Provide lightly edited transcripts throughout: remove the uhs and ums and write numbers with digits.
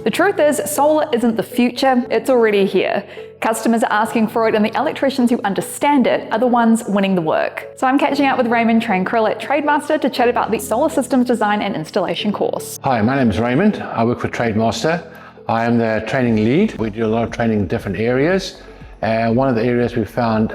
The truth is, solar isn't the future, it's already here. Customers are asking for it, and the electricians who understand it are the ones winning the work. So I'm catching up with Raymond Tranquill at Trademaster to chat about the Solar Systems Design and Installation course. Hi, my name is Raymond. I work for Trademaster. I am the training lead. We do a lot of training in different areas. One of the areas we found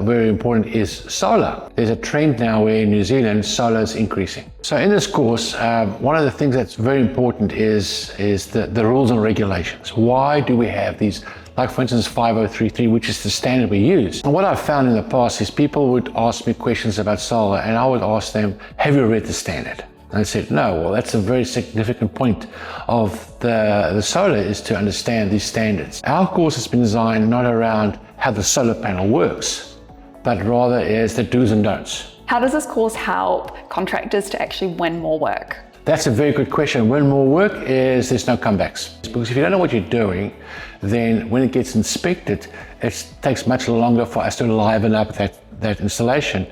very important is solar. There's a trend now where in New Zealand solar is increasing. So in this course, one of the things that's very important is the rules and regulations. Why do we have these, like for instance 5033, which is the standard we use? And what I've found in the past is people would ask me questions about solar and I would ask them, have you read the standard? And I said, no. Well, that's a very significant point of the solar, is to understand these standards. Our course has been designed not around how the solar panel works, but rather as the do's and don'ts. How does this course help contractors to actually win more work? That's a very good question. Win more work is there's no comebacks. Because if you don't know what you're doing, then when it gets inspected, it takes much longer for us to liven up that installation.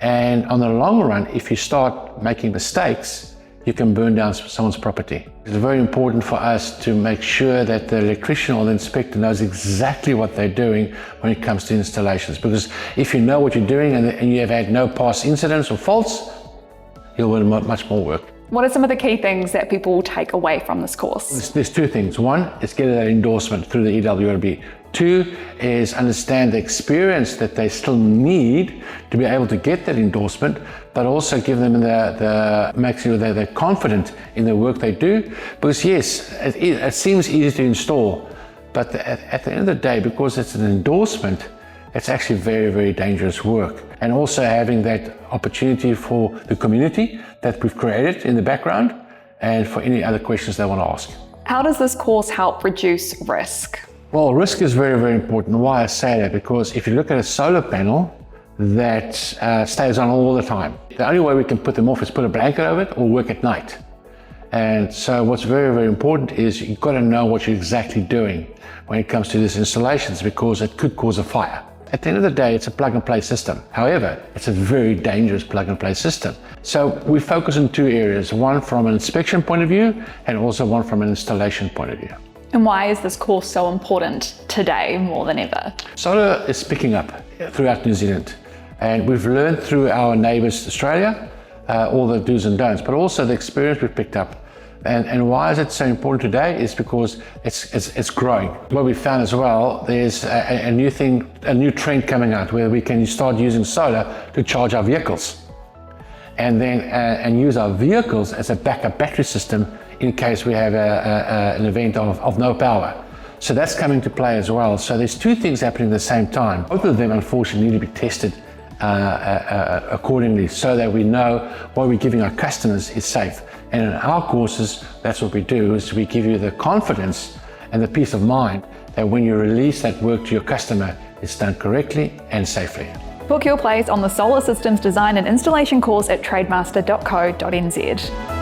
And on the long run, if you start making mistakes, you can burn down someone's property. It's very important for us to make sure that the electrician or the inspector knows exactly what they're doing when it comes to installations. Because if you know what you're doing and you have had no past incidents or faults, you'll win much more work. What are some of the key things that people will take away from this course? There's two things. One is get that endorsement through the EWRB. Two is understand the experience that they still need to be able to get that endorsement, but also give them make sure that they're confident in the work they do. Because yes, it seems easy to install, but at the end of the day, because it's an endorsement, it's actually very, very dangerous work. And also having that opportunity for the community that we've created in the background, and for any other questions they want to ask. How does this course help reduce risk? Well, risk is very, very important. Why I say that? Because if you look at a solar panel that stays on all the time, the only way we can put them off is put a blanket over it or work at night. And so what's very, very important is you've got to know what you're exactly doing when it comes to these installations, because it could cause a fire. At the end of the day, it's a plug-and-play system. However, it's a very dangerous plug-and-play system. So we focus on two areas, one from an inspection point of view and also one from an installation point of view. And why is this course so important today more than ever? Solar is picking up throughout New Zealand, and we've learned through our neighbours Australia all the do's and don'ts, but also the experience we've picked up. And why is it so important today is because it's growing. What we found as well, there's a new trend coming out where we can start using solar to charge our vehicles, and then and use our vehicles as a backup battery system in case we have an event of no power. So that's coming to play as well. So there's two things happening at the same time. Both of them unfortunately need to be tested accordingly, so that we know what we're giving our customers is safe. And in our courses, that's what we do, is we give you the confidence and the peace of mind that when you release that work to your customer, it's done correctly and safely. Book your place on the Solar Systems Design and Installation course at trademaster.co.nz.